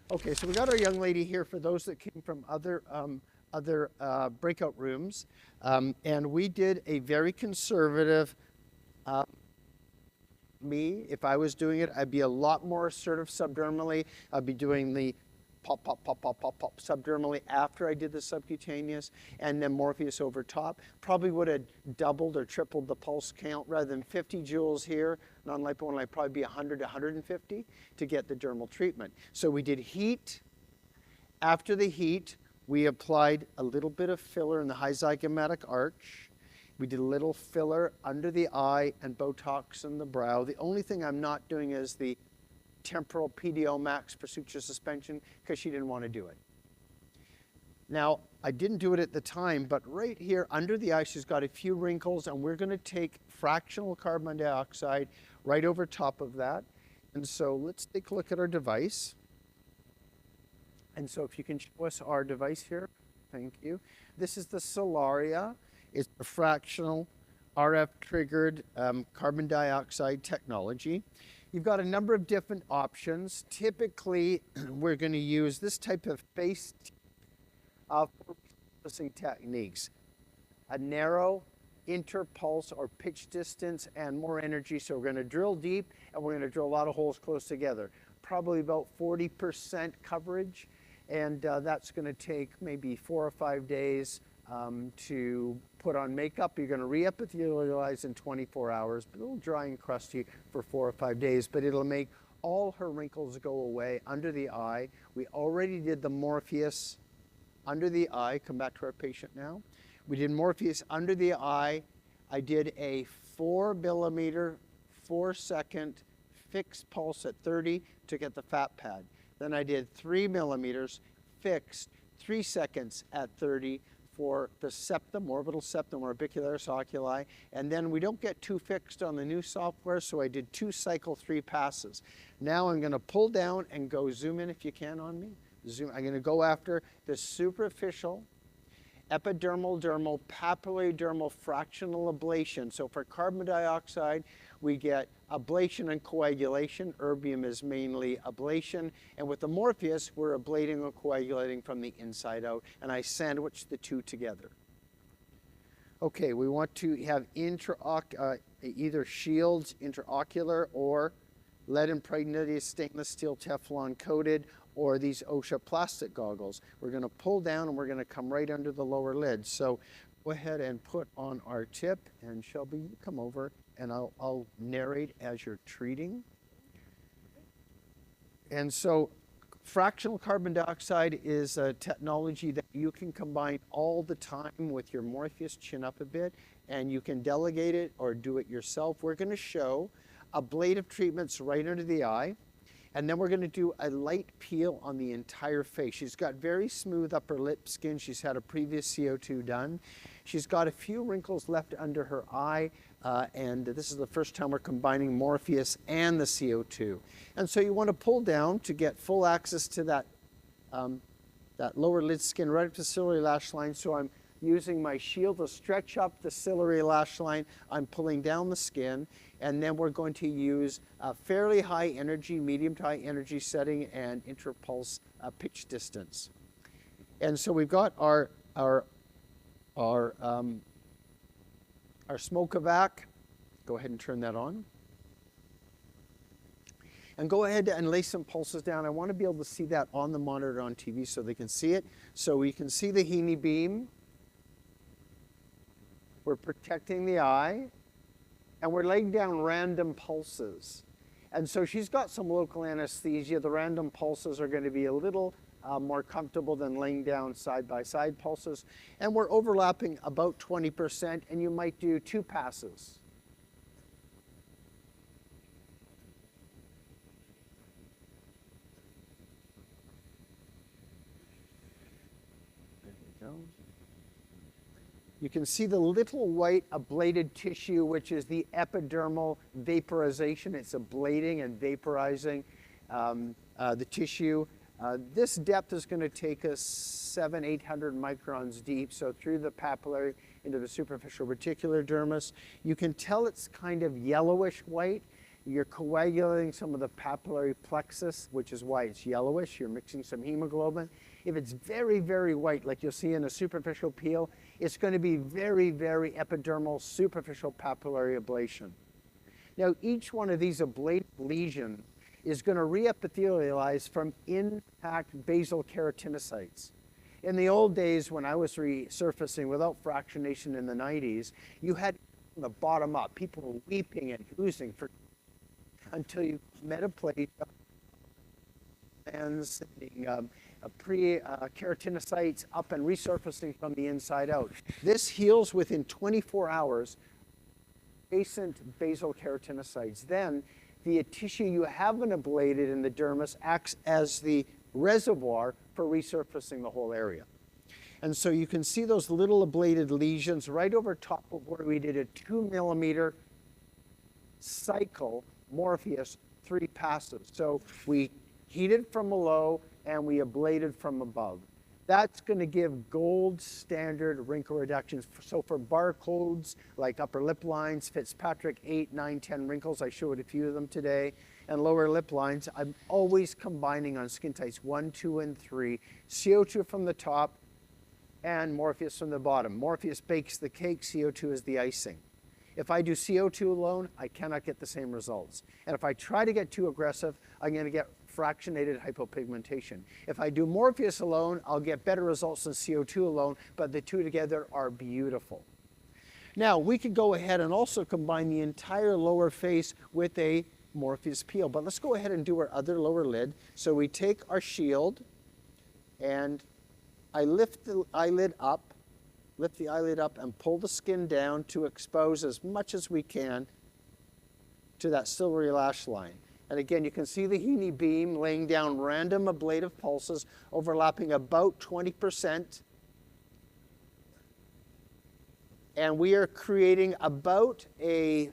Okay, so we got our young lady here for those that came from other breakout rooms, and we did a very conservative. Uh, if I was doing it, I'd be a lot more assertive subdermally. I'd be doing the pop, pop, pop, pop, pop, pop subdermally after I did the subcutaneous, and then Morpheus over top. Probably would have doubled or tripled the pulse count. Rather than 50 joules here, non-lipo, I'd probably be 100 to 150 to get the dermal treatment. So we did heat. After the heat, we applied a little bit of filler in the high zygomatic arch. We did a little filler under the eye and Botox in the brow. The only thing I'm not doing is the temporal PDO max per suture suspension because she didn't want to do it. Now, I didn't do it at the time, but right here under the eye, she's got a few wrinkles, and we're going to take fractional carbon dioxide right over top of that. And so let's take a look at our device. And so if you can show us our device here, thank you. This is the Solaria. It's a fractional RF triggered carbon dioxide technology. You've got a number of different options. Typically, we're going to use this type of face for processing techniques. A narrow interpulse or pitch distance and more energy. So we're going to drill deep, and we're going to drill a lot of holes close together. Probably about 40% coverage. And that's going to take maybe 4 or 5 days to put on makeup. You're going to re-epithelialize in 24 hours, but it'll dry and crusty for 4 or 5 days, but it'll make all her wrinkles go away under the eye. We already did the Morpheus under the eye. Come back to our patient now. We did Morpheus under the eye. I did a 4 millimeter, 4-second fixed pulse at 30 to get the fat pad. Then I did 3 millimeters fixed 3 seconds at 30 for the septum, orbital septum, orbicularis oculi. And then we don't get too fixed on the new software, so I did 2 cycle 3 passes. Now I'm going to pull down and go zoom in if you can on me. Zoom. I'm going to go after the superficial epidermal, dermal, papillary dermal fractional ablation. So for carbon dioxide, we get ablation and coagulation. Erbium is mainly ablation. And with the Morpheus, we're ablating or coagulating from the inside out. And I sandwich the two together. Okay, we want to have either shields, intraocular, or lead impregnated stainless steel Teflon coated, or these OSHA plastic goggles. We're going to pull down and we're going to come right under the lower lid. So go ahead and put on our tip, and Shelby, you come over and I'll narrate as you're treating. And so fractional carbon dioxide is a technology that you can combine all the time with your Morpheus, chin up a bit, and you can delegate it or do it yourself. We're going to show ablative treatments right under the eye. And then we're going to do a light peel on the entire face. She's got very smooth upper lip skin. She's had a previous CO2 done. She's got a few wrinkles left under her eye, and this is the first time we're combining Morpheus and the CO2. And so you want to pull down to get full access to that, that lower lid skin right up to the ciliary lash line. So I'm using my shield to stretch up the ciliary lash line. I'm pulling down the skin, and then we're going to use a fairly high energy, medium to high energy setting and interpulse pitch distance. And so we've got our smoke-evac. Go ahead and turn that on. And go ahead and lay some pulses down. I want to be able to see that on the monitor on TV so they can see it. So we can see the Heaney beam. We're protecting the eye, and we're laying down random pulses. And so she's got some local anesthesia. The random pulses are going to be a little more comfortable than laying down side-by-side pulses. And we're overlapping about 20%, and you might do 2 passes. There we go. You can see the little white ablated tissue, which is the epidermal vaporization. It's ablating and vaporizing the tissue. This depth is going to take us 700-800 microns deep, so through the papillary into the superficial reticular dermis. You can tell it's kind of yellowish white. You're coagulating some of the papillary plexus, which is why it's yellowish. You're mixing some hemoglobin. If it's very, very white, like you'll see in a superficial peel, it's going to be very, very epidermal superficial papillary ablation. Now, each one of these ablated lesions is going to reepithelialize from intact basal keratinocytes. In the old days, when I was resurfacing without fractionation in the 90s, you had from the bottom up. People were weeping and oozing for until you metaplasia and sending keratinocytes up and resurfacing from the inside out. This heals within 24 hours, adjacent basal keratinocytes. Then the tissue you haven't ablated in the dermis acts as the reservoir for resurfacing the whole area. And so you can see those little ablated lesions right over top of where we did a 2 millimeter cycle Morpheus 3 passes. So we heated from below and we ablated from above. That's going to give gold standard wrinkle reductions. So for barcodes like upper lip lines, Fitzpatrick 8, 9, 10 wrinkles, I showed a few of them today, and lower lip lines, I'm always combining on skin types 1, 2, and 3, CO2 from the top and Morpheus from the bottom. Morpheus bakes the cake, CO2 is the icing. If I do CO2 alone, I cannot get the same results. And if I try to get too aggressive, I'm going to get fractionated hypopigmentation. If I do Morpheus alone, I'll get better results than CO2 alone, but the two together are beautiful. Now, we could go ahead and also combine the entire lower face with a Morpheus peel, but let's go ahead and do our other lower lid. So we take our shield, and I lift the eyelid up and pull the skin down to expose as much as we can to that silvery lash line. And again, you can see the Heaney beam laying down random ablative pulses overlapping about 20%. And we are creating about a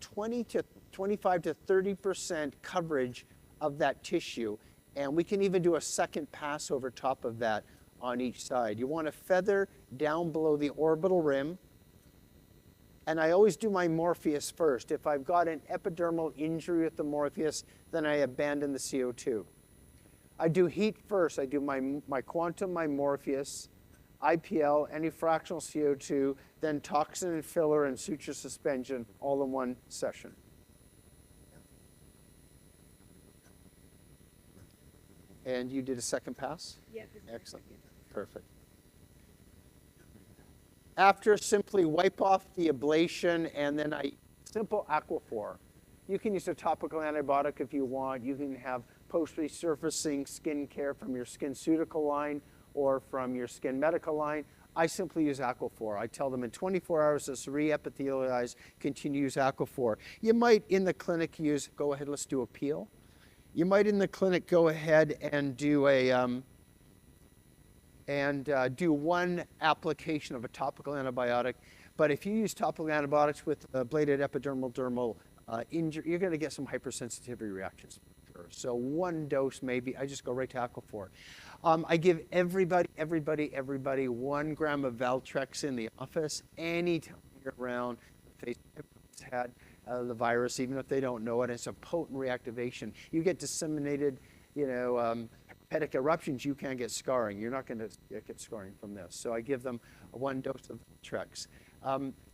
25 to 30% coverage of that tissue. And we can even do a second pass over top of that on each side. You want to feather down below the orbital rim. And I always do my Morpheus first. If I've got an epidermal injury with the Morpheus, then I abandon the CO2. I do heat first. I do my quantum, my Morpheus, IPL, any fractional CO2, then toxin and filler and suture suspension all in one session. And you did a second pass? Yeah. Excellent. Perfect. After, simply wipe off the ablation, and then simple Aquaphor. You can use a topical antibiotic if you want. You can have post-resurfacing skin care from your SkinCeutical line or from your Skin Medical line. I simply use Aquaphor. I tell them in 24 hours to re-epithelialize, continue to use Aquaphor. You might, in the clinic, go ahead, let's do a peel. You might, in the clinic, go ahead and do do one application of a topical antibiotic. But if you use topical antibiotics with ablated epidermal dermal injury, you're going to get some hypersensitivity reactions. So one dose maybe. I just go right to Aquaphor. I give everybody 1 gram of Valtrex in the office anytime you're around. Everyone's had the virus, even if they don't know it. It's a potent reactivation. You get disseminated, hepatic eruptions, you can't get scarring. You're not going to get scarring from this. So I give them 1 dose of Trex.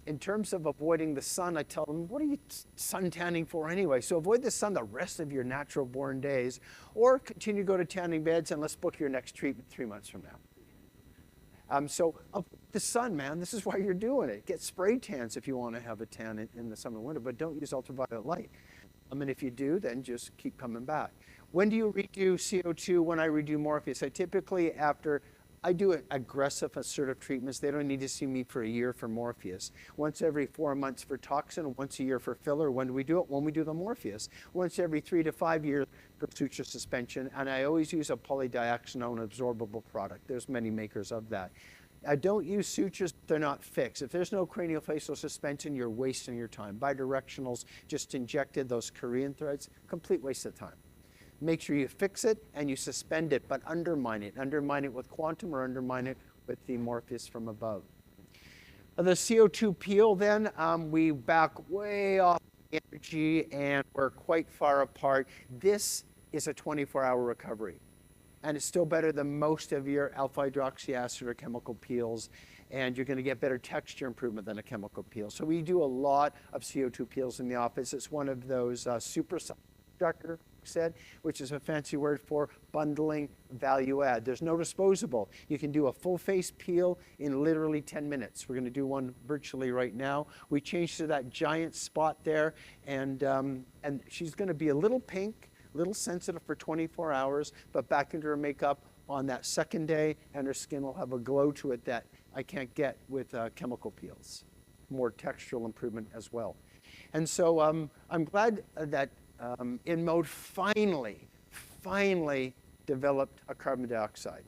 In terms of avoiding the sun, I tell them, what are you sun tanning for anyway? So avoid the sun the rest of your natural born days, or continue to go to tanning beds, and let's book your next treatment 3 months from now. So the sun, man, this is why you're doing it. Get spray tans if you want to have a tan in the summer and winter, but don't use ultraviolet light. And if you do, then just keep coming back. When do you redo CO2? When I redo Morpheus, I do aggressive assertive treatments. They don't need to see me for a year for Morpheus. Once every 4 months for toxin, once a year for filler. When do we do it? When we do the Morpheus. Once every 3 to 5 years for suture suspension. And I always use a polydioxanone absorbable product. There's many makers of that. I don't use sutures, they're not fixed. If there's no craniofacial suspension, you're wasting your time. Bidirectionals, just injected those Korean threads, complete waste of time. Make sure you fix it and you suspend it, but undermine it. Undermine it with quantum or undermine it with the Morpheus from above. The CO2 peel then, we back way off energy and we're quite far apart. This is a 24-hour recovery. And it's still better than most of your alpha hydroxy acid or chemical peels. And you're going to get better texture improvement than a chemical peel. So we do a lot of CO2 peels in the office. It's one of those super, Dr. said, which is a fancy word for bundling value add. There's no disposable. You can do a full face peel in literally 10 minutes. We're going to do one virtually right now. We changed to that giant spot there, and she's going to be a little pink, a little sensitive for 24 hours, but back into her makeup on that second day, and her skin will have a glow to it that I can't get with chemical peels. More textural improvement as well. And so I'm glad that InMode finally developed a carbon dioxide.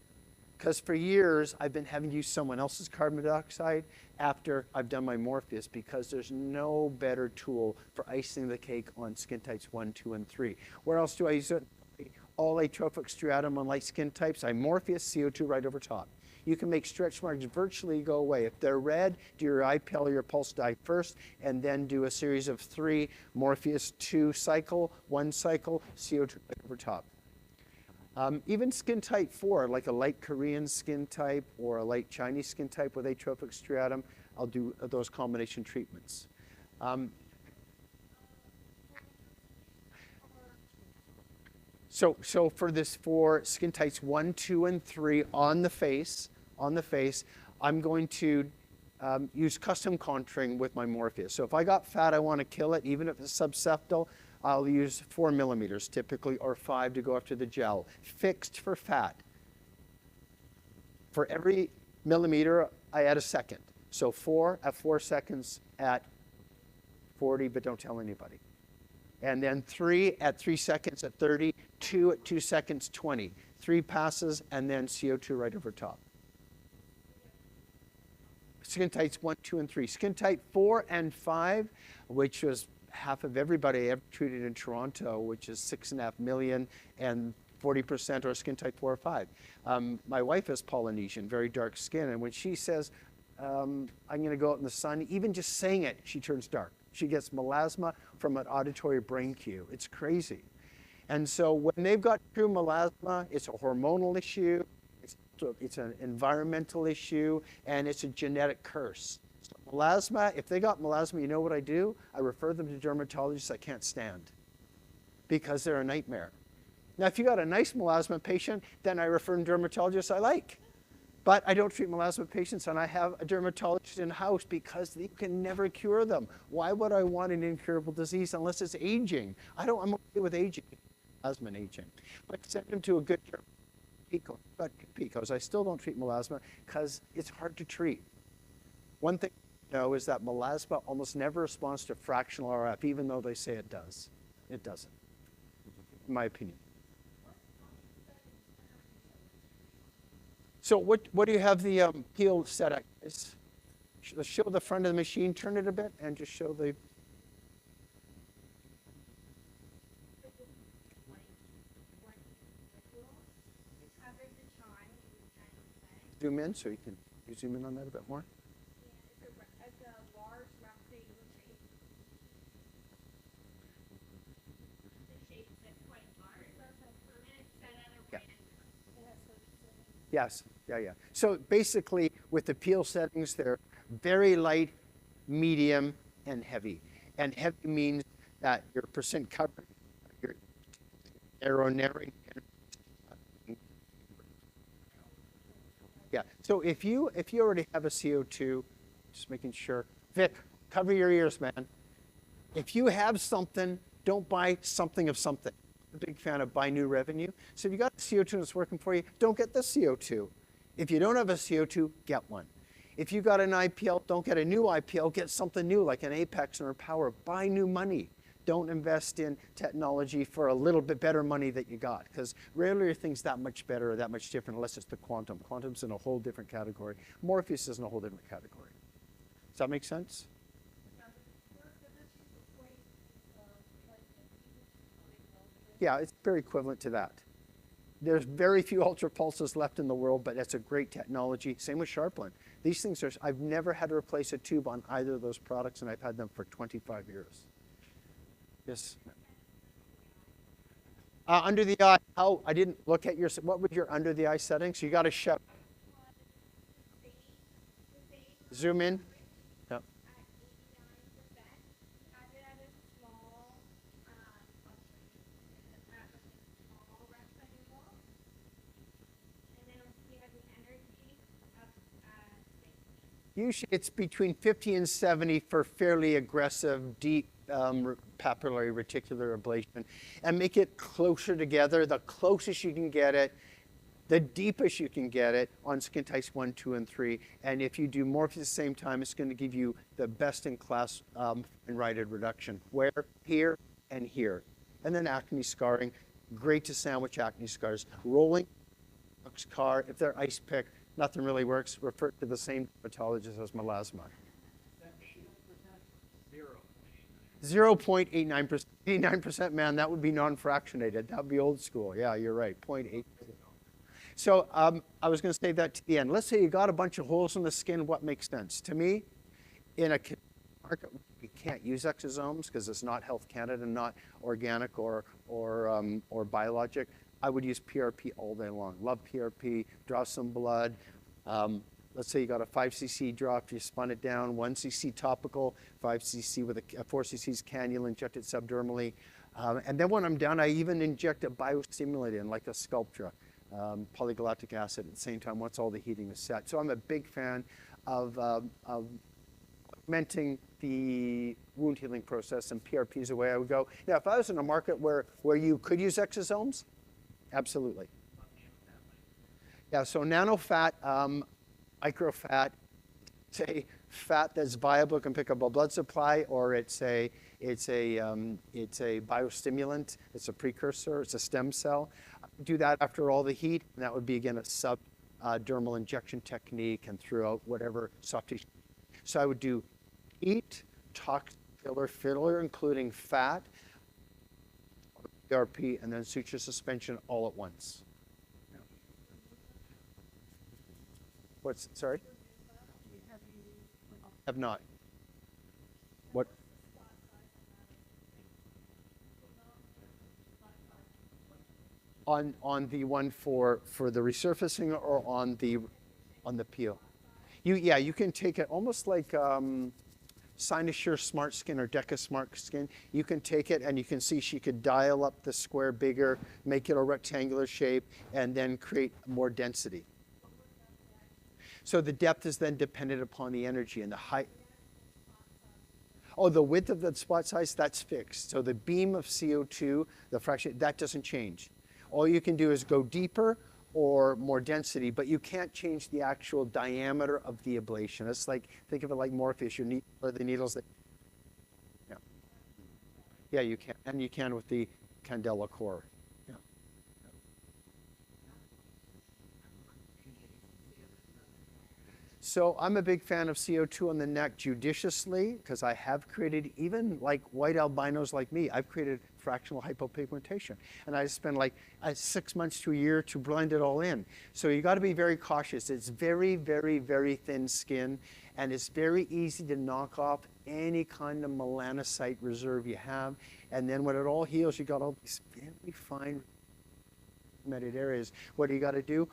Because for years, I've been having to use someone else's carbon dioxide after I've done my Morpheus, because there's no better tool for icing the cake on skin types 1, 2, and 3. Where else do I use it? All atrophic striatum on light skin types. I Morpheus CO2 right over top. You can make stretch marks virtually go away. If they're red, do your IPL or your pulse dye first, and then do a series of 3 Morpheus 2 cycle, 1 cycle, CO2 right over top. Even skin type 4, like a light Korean skin type or a light Chinese skin type with atrophic striatum, I'll do those combination treatments. So for skin types 1, 2, and 3 on the face, I'm going to use custom contouring with my Morpheus. So if I got fat, I want to kill it, even if it's subseptal, I'll use 4 millimeters typically, or 5 to go after the gel. Fixed for fat. For every millimeter, I add a second. So 4 at 4 seconds at 40, but don't tell anybody. And then 3 at 3 seconds at 30, 2 at 2 seconds, 20. 3 passes, and then CO2 right over top. Skin types 1, 2, and 3. Skin type 4 and 5, which was half of everybody I ever treated in Toronto, which is 6.5 million, and 40% are skin type 4 or 5. My wife is Polynesian, very dark skin, and when she says, I'm going to go out in the sun, even just saying it, she turns dark. She gets melasma from an auditory brain cue. It's crazy. And so when they've got true melasma, it's a hormonal issue, it's an environmental issue, and it's a genetic curse. So melasma, if they got melasma, you know what I do? I refer them to dermatologists I can't stand, because they're a nightmare. Now, if you got a nice melasma patient, then I refer them to dermatologists I like. But I don't treat melasma patients, and I have a dermatologist in-house because you can never cure them. Why would I want an incurable disease unless it's aging? I'm okay with aging, melasma and aging. But send them to a good dermatologist. But Picos, I still don't treat melasma because it's hard to treat. One thing I know is that melasma almost never responds to fractional RF, even though they say it does. It doesn't, in my opinion. So what do you have the peel set at, guys? Let's show the front of the machine, turn it a bit, and just show the... Zoom in so you can zoom in on that a bit more. Yes, yeah. So basically, with the peel settings, they're very light, medium, and heavy. And heavy means that your percent coverage, your narrowing. Yeah. So if you already have a CO2, just making sure, Vic, cover your ears, man. If you have something, don't buy something of something. I'm a big fan of buy new revenue. So if you got CO2 that's working for you, don't get the CO2. If you don't have a CO2, get one. If you got an IPL, don't get a new IPL, get something new like an Apex or a Power. Buy new money. Don't invest in technology for a little bit better money that you got, because rarely are things that much better or that much different unless it's the quantum. Quantum's in a whole different category. Morpheus is in a whole different category. Does that make sense? Yeah, it's very equivalent to that. There's very few ultra pulses left in the world, but that's a great technology. Same with Sharplin. These things I've never had to replace a tube on either of those products, and I've had them for 25 years. Yes. Under the eye, how, I didn't look at your, what was your under the eye setting? So you got to show, zoom in. Yeah. Usually it's between 50 and 70 for fairly aggressive, deep papillary reticular ablation. And make it closer together. The closest you can get it, the deepest you can get it on skin types 1, 2, and 3. And if you do more at the same time, it's going to give you the best in class unrighted reduction. Where? Here and here. And then acne scarring. Great to sandwich acne scars. Rolling scar, if they're ice pick, nothing really works. Refer to the same dermatologist as melasma. 0.89%. 89%, man, that would be non-fractionated. That would be old school. Yeah, you're right. 0.8. So I was going to say that to the end. Let's say you got a bunch of holes in the skin. What makes sense? To me, in a market, we can't use exosomes because it's not Health Canada, not organic or biologic. I would use PRP all day long. Love PRP. Draw some blood. Let's say you got a 5 cc drop, you spun it down, 1 cc topical, 5 cc with a 4 cc's cannula, inject it subdermally. And then when I'm done, I even inject a biostimulator like a Sculptra, polygalactic acid at the same time once all the heating is set. So I'm a big fan of augmenting the wound healing process, and PRP is the way I would go. Now, if I was in a market where you could use exosomes, absolutely. Yeah, so nano-fat, microfat, say fat that's viable, can pick up a blood supply, or it's a biostimulant, it's a precursor, it's a stem cell. Do that after all the heat, and that would be again a subdermal injection technique and throughout whatever soft tissue. So I would do heat, toxin filler, including fat, PRP, and then suture suspension all at once. What's, sorry? Have not. What? On the one for the resurfacing or on the peel? You can take it almost like Cynosure Smart Skin or Deca Smart Skin. You can take it and you can see she could dial up the square bigger, make it a rectangular shape, and then create more density. So the depth is then dependent upon the energy and the height. Oh, the width of the spot size, that's fixed. So the beam of CO2, the fraction, that doesn't change. All you can do is go deeper or more density, but you can't change the actual diameter of the ablation. It's like, think of it like Morpheus, or the needles that, yeah. Yeah, you can, and you can with the Candela core. Yeah. So I'm a big fan of CO2 on the neck judiciously, because I have created, even like white albinos like me, I've created fractional hypopigmentation. And I spend like 6 months to a year to blend it all in. So you got to be very cautious. It's very, very, very thin skin, and it's very easy to knock off any kind of melanocyte reserve you have. And then when it all heals, you got all these very fine pigmented areas. What do you got to do?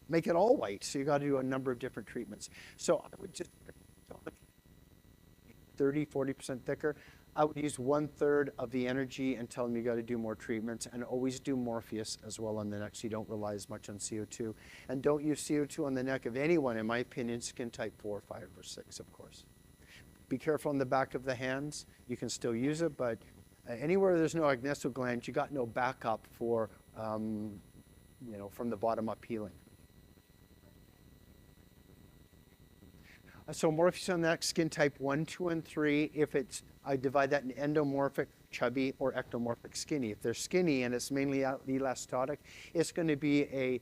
Make it all white. So you got to do a number of different treatments. So I would just 30, 40% thicker. I would use 1/3 of the energy and tell them you got to do more treatments, and always do Morpheus as well on the neck so you don't rely as much on CO2. And don't use CO2 on the neck of anyone, in my opinion, skin type 4, 5, or 6, of course. Be careful on the back of the hands. You can still use it, but anywhere there's no agnesto gland, you got no backup for, from the bottom up healing. So Morpheus on the neck, skin type 1, 2, and 3. If it's, I divide that in endomorphic, chubby, or ectomorphic, skinny. If they're skinny and it's mainly elastotic, it's going to be a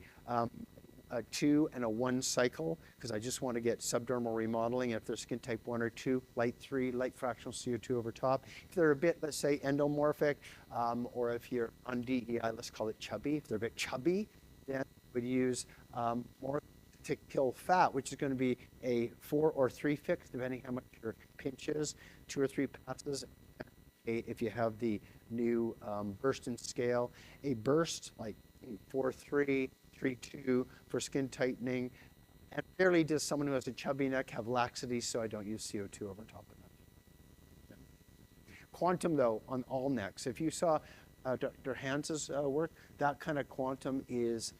2 and a 1 cycle, because I just want to get subdermal remodeling. If they're skin type 1 or 2, light 3, light fractional CO2 over top. If they're a bit, let's say, endomorphic, or if you're on DEI, let's call it chubby. If they're a bit chubby, then we'd use more to kill fat, which is going to be a 4 or 3 fix, depending how much your pinch is, 2 or 3 passes. if you have the new burst and scale. A burst like 4-3, 3-2 for skin tightening. And rarely does someone who has a chubby neck have laxity, so I don't use CO2 over top of that. Yeah. Quantum, though, on all necks. If you saw Dr. Hans's work, that kind of quantum is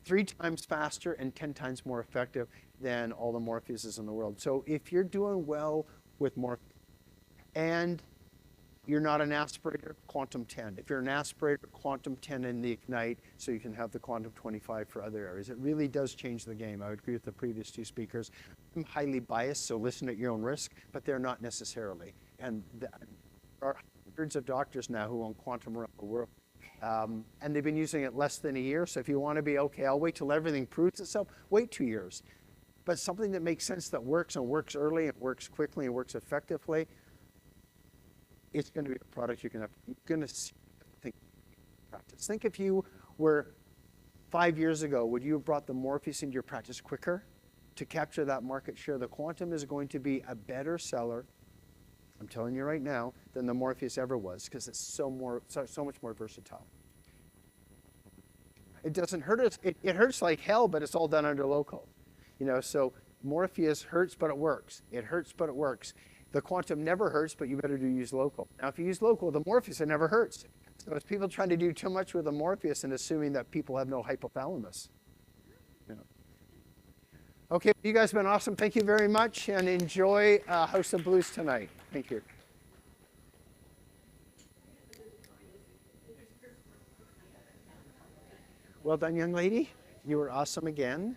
3 times faster and 10 times more effective than all the Morpheuses in the world. So if you're doing well with Morpheus and you're not an aspirator, quantum 10. If you're an aspirator, quantum 10 in the Ignite, so you can have the quantum 25 for other areas. It really does change the game. I would agree with the previous 2 speakers. I'm highly biased, so listen at your own risk, but they're not necessarily. And there are hundreds of doctors now who own quantum around the world. And they've been using it less than a year. So if you want to be, okay, I'll wait till everything proves itself, wait 2 years. But something that makes sense, that works and works early and works quickly and works effectively, it's going to be a product you're going to see, think, practice. Think if you were 5 years ago, would you have brought the Morpheus into your practice quicker to capture that market share? The quantum is going to be a better seller, I'm telling you right now, than the Morpheus ever was, because it's so much more versatile. It doesn't hurt us. It hurts like hell, but it's all done under local. You know, so Morpheus hurts, but it works. It hurts, but it works. The quantum never hurts, but you better use local. Now, if you use local, the Morpheus, it never hurts. So it's people trying to do too much with the Morpheus and assuming that people have no hypothalamus. You know. Okay, you guys have been awesome. Thank you very much, and enjoy House of Blues tonight. Thank you. Well done, young lady. You were awesome again.